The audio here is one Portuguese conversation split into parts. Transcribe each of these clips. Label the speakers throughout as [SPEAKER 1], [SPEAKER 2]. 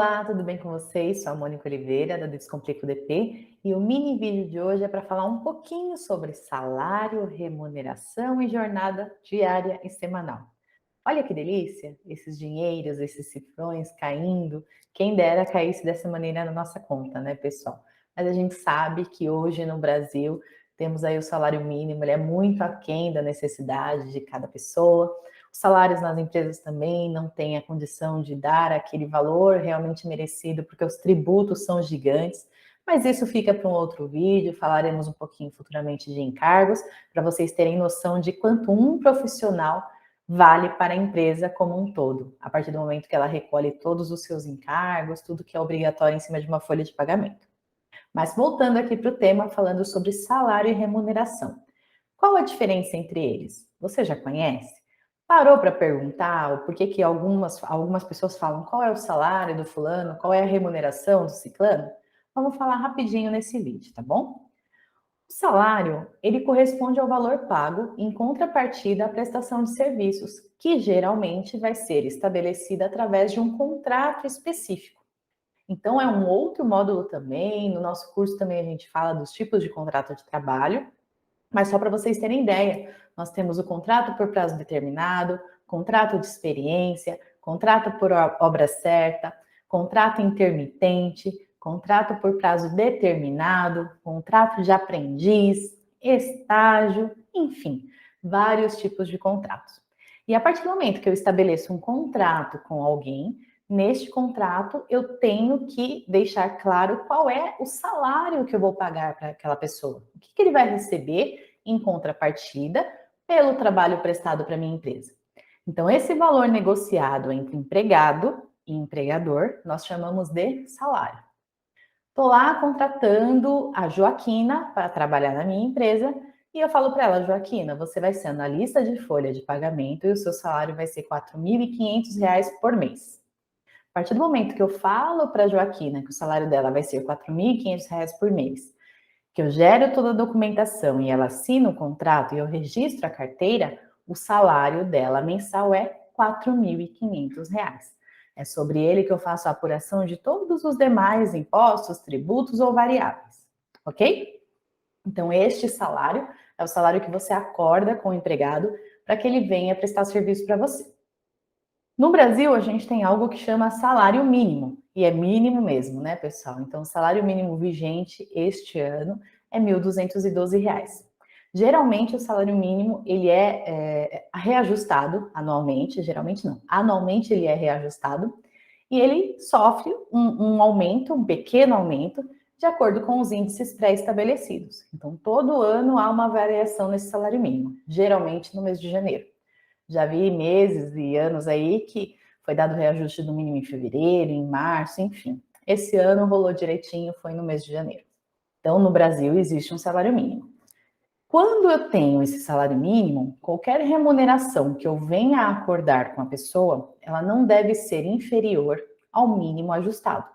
[SPEAKER 1] Olá, tudo bem com vocês? Sou a Mônica Oliveira, da Descomplica o DP, e o mini vídeo de hoje é para falar um pouquinho sobre salário, remuneração e jornada diária e semanal. Olha que delícia, esses dinheiros, esses cifrões caindo, quem dera caísse dessa maneira na nossa conta, né, pessoal? Mas a gente sabe que hoje no Brasil temos aí o salário mínimo, ele é muito aquém da necessidade de cada pessoa. Os salários nas empresas também não têm a condição de dar aquele valor realmente merecido, porque os tributos são gigantes. Mas isso fica para um outro vídeo, falaremos um pouquinho futuramente de encargos, para vocês terem noção de quanto um profissional vale para a empresa como um todo, a partir do momento que ela recolhe todos os seus encargos, tudo que é obrigatório em cima de uma folha de pagamento. Mas voltando aqui para o tema, falando sobre salário e remuneração. Qual a diferença entre eles? Você já conhece? Parou para perguntar o porquê que algumas pessoas falam qual é o salário do fulano, qual é a remuneração do ciclano? Vamos falar rapidinho nesse vídeo, tá bom? O salário, ele corresponde ao valor pago em contrapartida à prestação de serviços, que geralmente vai ser estabelecida através de um contrato específico. Então, é um outro módulo também, no nosso curso também a gente fala dos tipos de contrato de trabalho, mas só para vocês terem ideia, nós temos o contrato por prazo determinado, contrato de experiência, contrato por obra certa, contrato intermitente, contrato por prazo determinado, contrato de aprendiz, estágio, enfim, vários tipos de contratos. E a partir do momento que eu estabeleço um contrato com alguém, neste contrato eu tenho que deixar claro qual é o salário que eu vou pagar para aquela pessoa. O que ele vai receber em contrapartida pelo trabalho prestado para minha empresa. Então, esse valor negociado entre empregado e empregador, nós chamamos de salário. Estou lá contratando a Joaquina para trabalhar na minha empresa e eu falo para ela, Joaquina, você vai ser analista de folha de pagamento e o seu salário vai ser R$ 4.500 por mês. A partir do momento que eu falo para a Joaquina que o salário dela vai ser R$ 4.500 por mês, que eu gero toda a documentação e ela assina o contrato e eu registro a carteira, o salário dela mensal é R$ 4.500. É sobre ele que eu faço a apuração de todos os demais impostos, tributos ou variáveis, ok? Então, este salário é o salário que você acorda com o empregado para que ele venha prestar serviço para você. No Brasil, a gente tem algo que chama salário mínimo, e é mínimo mesmo, né, pessoal? Então, o salário mínimo vigente este ano é R$ 1.212. Geralmente, o salário mínimo, ele é reajustado anualmente, geralmente não, anualmente ele é reajustado, e ele sofre um aumento, um pequeno aumento, de acordo com os índices pré-estabelecidos. Então, todo ano há uma variação nesse salário mínimo, geralmente no mês de janeiro. Já vi meses e anos aí que foi dado reajuste do mínimo em fevereiro, em março, enfim. Esse ano rolou direitinho, foi no mês de janeiro. Então, no Brasil, existe um salário mínimo. Quando eu tenho esse salário mínimo, qualquer remuneração que eu venha a acordar com a pessoa, ela não deve ser inferior ao mínimo ajustado.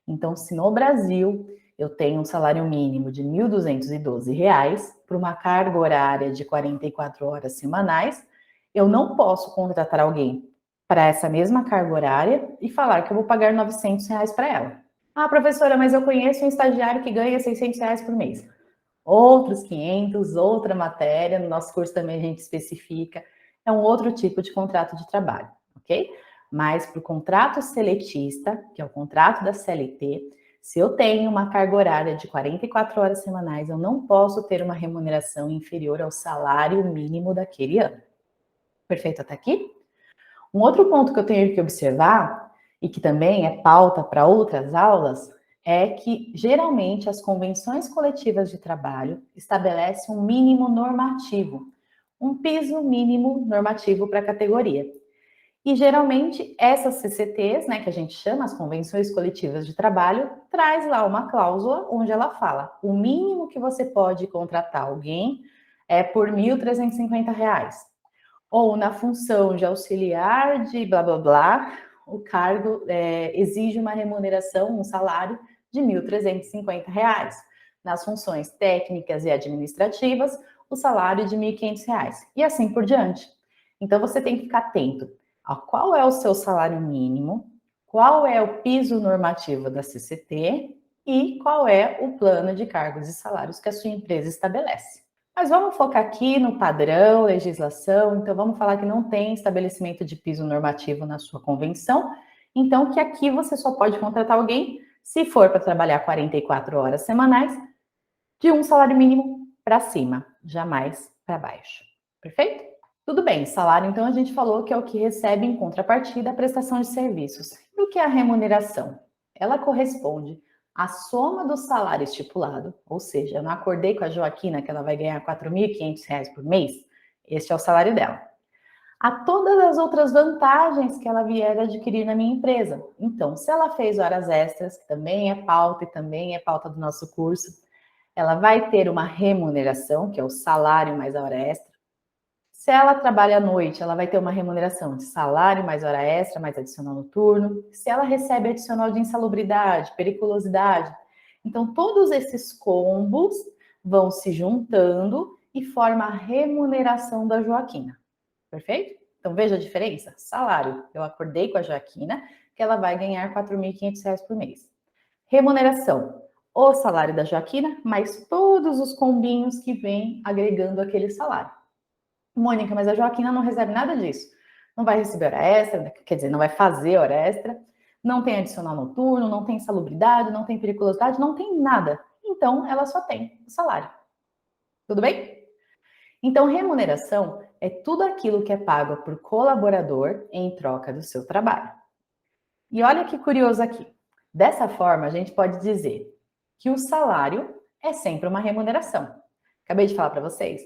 [SPEAKER 1] Então, se no Brasil eu tenho um salário mínimo de R$ 1.212 para uma carga horária de 44 horas semanais, eu não posso contratar alguém para essa mesma carga horária e falar que eu vou pagar R$ 900 para ela. Ah, professora, mas eu conheço um estagiário que ganha R$ 600 por mês. Outros 500, outra matéria, no nosso curso também a gente especifica, é um outro tipo de contrato de trabalho, ok? Mas para o contrato seletista, que é o contrato da CLT, se eu tenho uma carga horária de 44 horas semanais, eu não posso ter uma remuneração inferior ao salário mínimo daquele ano. Perfeito até aqui? Um outro ponto que eu tenho que observar, e que também é pauta para outras aulas, é que geralmente as convenções coletivas de trabalho estabelecem um mínimo normativo, um piso mínimo normativo para a categoria. E geralmente essas CCTs, né, que a gente chama as convenções coletivas de trabalho, traz lá uma cláusula onde ela fala: o mínimo que você pode contratar alguém é por R$ 1.350. Ou na função de auxiliar de blá blá blá, o cargo exige uma remuneração, um salário de R$ 1.350. Nas funções técnicas e administrativas, o salário de R$ 1.500. E assim por diante. Então, você tem que ficar atento a qual é o seu salário mínimo, qual é o piso normativo da CCT e qual é o plano de cargos e salários que a sua empresa estabelece. Mas vamos focar aqui no padrão, legislação, então vamos falar que não tem estabelecimento de piso normativo na sua convenção, então que aqui você só pode contratar alguém se for para trabalhar 44 horas semanais, de um salário mínimo para cima, jamais para baixo. Perfeito? Tudo bem, salário então a gente falou que é o que recebe em contrapartida a prestação de serviços. E o que é a remuneração? Ela corresponde à soma do salário estipulado, ou seja, eu não acordei com a Joaquina que ela vai ganhar R$ 4.500 por mês, este é o salário dela. A todas as outras vantagens que ela vier a adquirir na minha empresa. Então, se ela fez horas extras, que também é pauta e também é pauta do nosso curso, ela vai ter uma remuneração, que é o salário mais a hora extra. Se ela trabalha à noite, ela vai ter uma remuneração de salário mais hora extra, mais adicional noturno. Se ela recebe adicional de insalubridade, periculosidade. Então, todos esses combos vão se juntando e formam a remuneração da Joaquina. Perfeito? Então, veja a diferença. Salário, eu acordei com a Joaquina, que ela vai ganhar R$ 4.500 por mês. Remuneração, o salário da Joaquina, mais todos os combinhos que vêm agregando aquele salário. Mônica, mas a Joaquina não recebe nada disso. Não vai receber hora extra, quer dizer, não vai fazer hora extra, não tem adicional noturno, não tem insalubridade, não tem periculosidade, não tem nada. Então, ela só tem o salário. Tudo bem? Então, remuneração é tudo aquilo que é pago por colaborador em troca do seu trabalho. E olha que curioso aqui. Dessa forma, a gente pode dizer que o salário é sempre uma remuneração. Acabei de falar para vocês.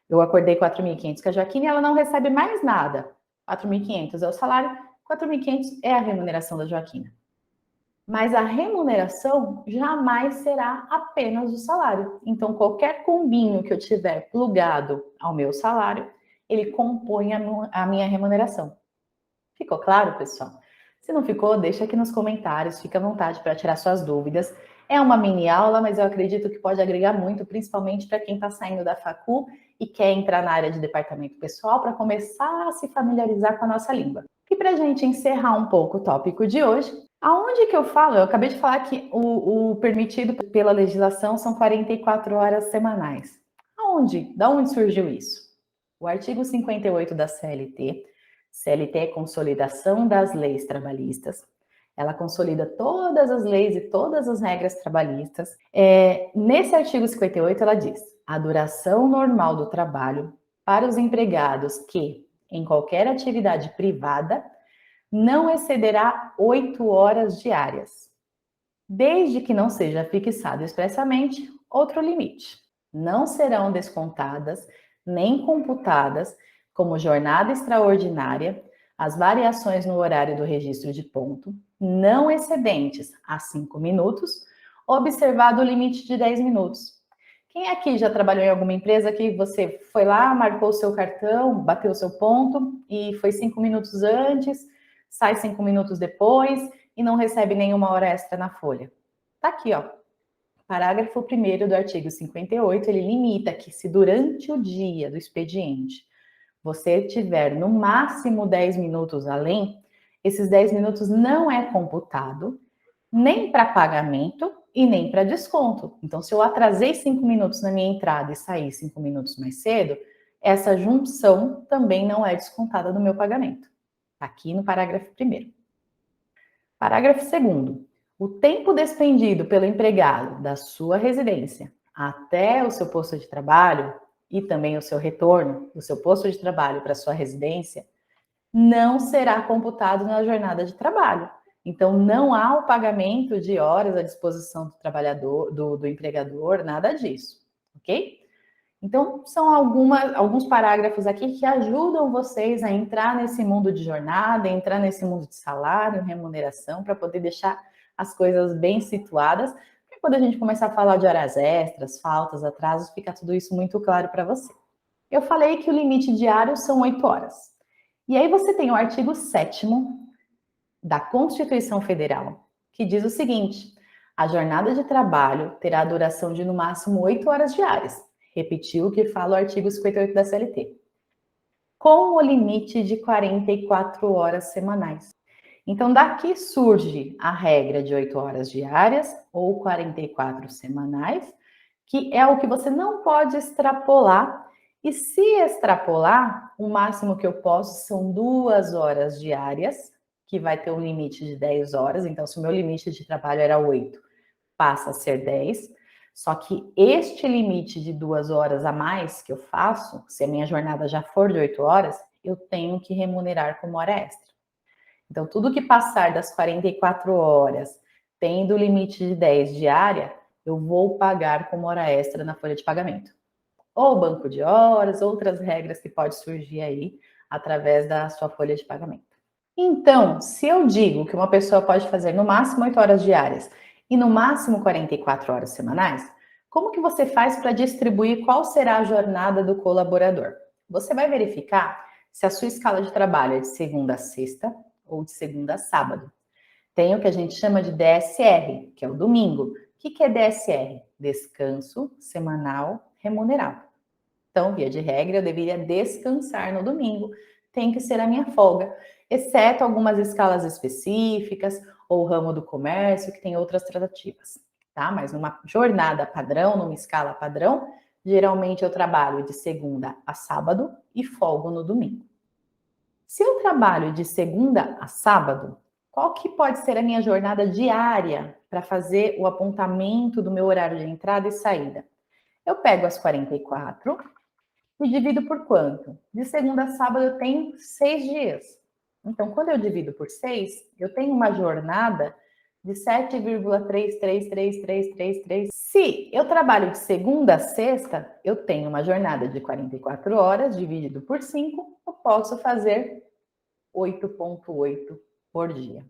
[SPEAKER 1] Eu acordei 4.500 com a Joaquina e ela não recebe mais nada. 4.500 é o salário, 4.500 é a remuneração da Joaquina. Mas a remuneração jamais será apenas o salário. Então, qualquer combinho que eu tiver plugado ao meu salário, ele compõe a minha remuneração. Ficou claro, pessoal? Se não ficou, deixa aqui nos comentários, fica à vontade para tirar suas dúvidas. É uma mini aula, mas eu acredito que pode agregar muito, principalmente para quem está saindo da facul e quer entrar na área de departamento pessoal para começar a se familiarizar com a nossa língua. E para a gente encerrar um pouco o tópico de hoje, aonde que eu falo? Eu acabei de falar que o permitido pela legislação são 44 horas semanais. Aonde? Da onde surgiu isso? O artigo 58 da CLT. CLT é Consolidação das Leis Trabalhistas. Ela consolida todas as leis e todas as regras trabalhistas. Nesse artigo 58, ela diz: a duração normal do trabalho para os empregados que, em qualquer atividade privada, não excederá 8 horas diárias, desde que não seja fixado expressamente outro limite. Não serão descontadas nem computadas como jornada extraordinária as variações no horário do registro de ponto, não excedentes a 5 minutos, observado o limite de 10 minutos. Quem aqui já trabalhou em alguma empresa que você foi lá, marcou o seu cartão, bateu o seu ponto e foi 5 minutos antes, sai 5 minutos depois e não recebe nenhuma hora extra na folha? Tá aqui, ó. Parágrafo 1º do artigo 58, ele limita que se durante o dia do expediente você tiver no máximo 10 minutos além, esses 10 minutos não é computado nem para pagamento e nem para desconto. Então, se eu atrasei 5 minutos na minha entrada e saí 5 minutos mais cedo, essa junção também não é descontada do meu pagamento. Tá aqui no parágrafo 1º. Parágrafo 2º. O tempo despendido pelo empregado da sua residência até o seu posto de trabalho e também o seu retorno do seu posto de trabalho para a sua residência não será computado na jornada de trabalho. Então, não há o pagamento de horas à disposição do trabalhador, do empregador, nada disso, ok? Então, são alguns parágrafos aqui que ajudam vocês a entrar nesse mundo de jornada, entrar nesse mundo de salário, remuneração, para poder deixar as coisas bem situadas, porque quando a gente começar a falar de horas extras, faltas, atrasos, fica tudo isso muito claro para você. Eu falei que o limite diário são 8 horas. E aí você tem o artigo 7º da Constituição Federal, que diz o seguinte: a jornada de trabalho terá a duração de no máximo 8 horas diárias. Repetiu o que fala o artigo 58 da CLT. Com o limite de 44 horas semanais. Então, daqui surge a regra de 8 horas diárias ou 44 semanais, que é o que você não pode extrapolar. E se extrapolar, o máximo que eu posso são 2 horas diárias, que vai ter um limite de 10 horas. Então, se o meu limite de trabalho era 8, passa a ser 10. Só que este limite de 2 horas a mais que eu faço, se a minha jornada já for de 8 horas, eu tenho que remunerar como hora extra. Então, tudo que passar das 44 horas, tendo o limite de 10 diária, eu vou pagar como hora extra na folha de pagamento. Ou banco de horas, outras regras que pode surgir aí através da sua folha de pagamento. Então, se eu digo que uma pessoa pode fazer no máximo 8 horas diárias e no máximo 44 horas semanais, como que você faz para distribuir qual será a jornada do colaborador? Você vai verificar se a sua escala de trabalho é de segunda a sexta ou de segunda a sábado. Tem o que a gente chama de DSR, que é o domingo. O que é DSR? Descanso semanal remunerado. Então, via de regra, eu deveria descansar no domingo, tem que ser a minha folga, exceto algumas escalas específicas ou ramo do comércio que tem outras tratativas, tá? Mas numa jornada padrão, numa escala padrão, geralmente eu trabalho de segunda a sábado e folgo no domingo. Se eu trabalho de segunda a sábado, qual que pode ser a minha jornada diária para fazer o apontamento do meu horário de entrada e saída? Eu pego as 44 e divido por quanto? De segunda a sábado eu tenho 6 dias. Então, quando eu divido por 6, eu tenho uma jornada de 7,3333333. Se eu trabalho de segunda a sexta, eu tenho uma jornada de 44 horas, dividido por 5, eu posso fazer 8,8 por dia.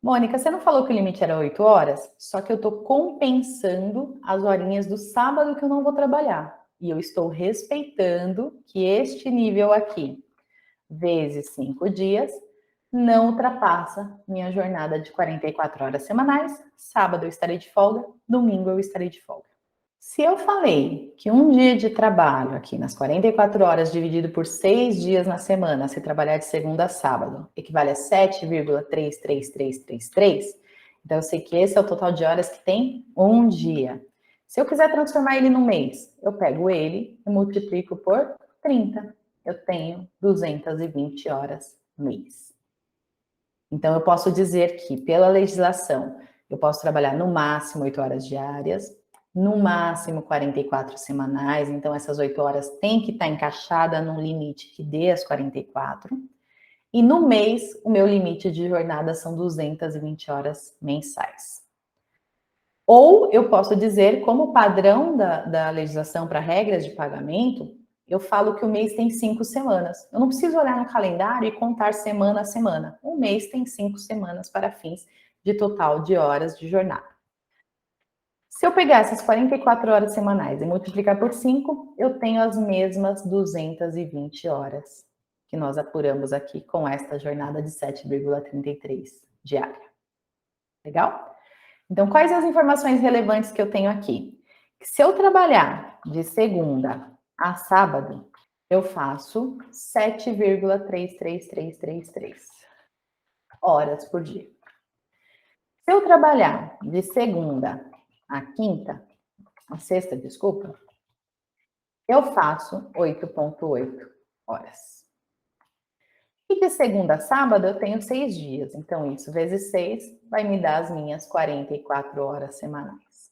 [SPEAKER 1] Mônica, você não falou que o limite era 8 horas? Só que eu estou compensando as horinhas do sábado que eu não vou trabalhar. E eu estou respeitando que este nível aqui, vezes 5 dias, não ultrapassa minha jornada de 44 horas semanais. Sábado eu estarei de folga, domingo eu estarei de folga. Se eu falei que um dia de trabalho aqui nas 44 horas dividido por 6 dias na semana, se trabalhar de segunda a sábado, equivale a 7,33333, então eu sei que esse é o total de horas que tem um dia. Se eu quiser transformar ele no mês, eu pego ele e multiplico por 30. Eu tenho 220 horas mês. Então eu posso dizer que, pela legislação, eu posso trabalhar no máximo 8 horas diárias, no máximo 44 semanais, então essas 8 horas têm que estar encaixada num limite que dê as 44. E no mês, o meu limite de jornada são 220 horas mensais. Ou eu posso dizer, como padrão da legislação para regras de pagamento, eu falo que o mês tem 5 semanas. Eu não preciso olhar no calendário e contar semana a semana. Um mês tem 5 semanas para fins de total de horas de jornada. Se eu pegar essas 44 horas semanais e multiplicar por 5, eu tenho as mesmas 220 horas que nós apuramos aqui com esta jornada de 7,33 diária. Legal? Então, quais as informações relevantes que eu tenho aqui? Se eu trabalhar de segunda a sábado, eu faço 7,33333 horas por dia. Se eu trabalhar de segunda a quinta, a sexta, desculpa, eu faço 8,8 horas. E de segunda a sábado eu tenho 6 dias, então isso vezes 6 vai me dar as minhas 44 horas semanais.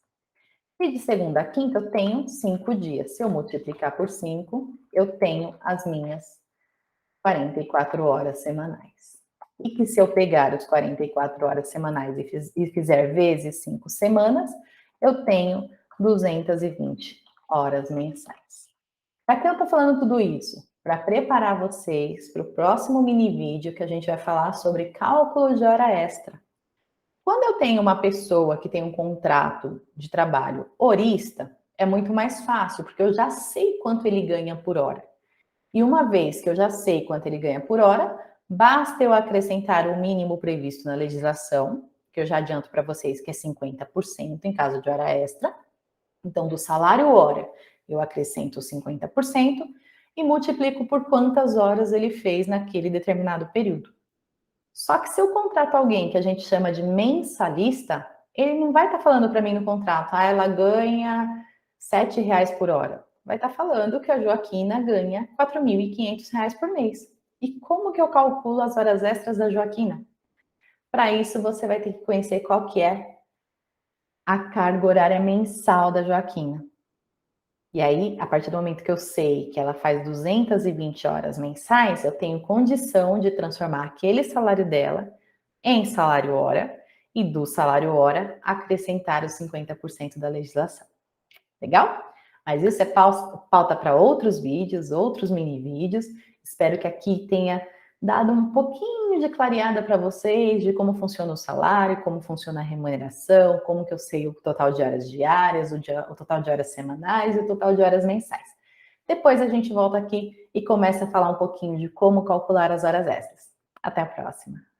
[SPEAKER 1] E de segunda a quinta eu tenho 5 dias. Se eu multiplicar por 5, eu tenho as minhas 44 horas semanais. E que se eu pegar os 44 horas semanais e fizer vezes 5 semanas, eu tenho 220 horas mensais. Para que eu estou falando tudo isso? Para preparar vocês para o próximo mini vídeo que a gente vai falar sobre cálculo de hora extra. Quando eu tenho uma pessoa que tem um contrato de trabalho horista, é muito mais fácil, porque eu já sei quanto ele ganha por hora. E uma vez que eu já sei quanto ele ganha por hora, basta eu acrescentar o mínimo previsto na legislação, que eu já adianto para vocês que é 50% em caso de hora extra. Então, do salário hora, eu acrescento 50% e multiplico por quantas horas ele fez naquele determinado período. Só que se eu contrato alguém que a gente chama de mensalista, ele não vai estar falando para mim no contrato, ah, ela ganha R$ 7 por hora. Vai estar falando que a Joaquina ganha R$ 4.500 por mês. E como que eu calculo as horas extras da Joaquina? Para isso, você vai ter que conhecer qual que é a carga horária mensal da Joaquina. E aí, a partir do momento que eu sei que ela faz 220 horas mensais, eu tenho condição de transformar aquele salário dela em salário hora e do salário hora acrescentar os 50% da legislação. Legal? Mas isso é pauta para outros vídeos, outros mini vídeos. Espero que aqui tenha dado um pouquinho de clareada para vocês de como funciona o salário, como funciona a remuneração, como que eu sei o total de horas diárias, o total de horas semanais e o total de horas mensais. Depois a gente volta aqui e começa a falar um pouquinho de como calcular as horas extras. Até a próxima!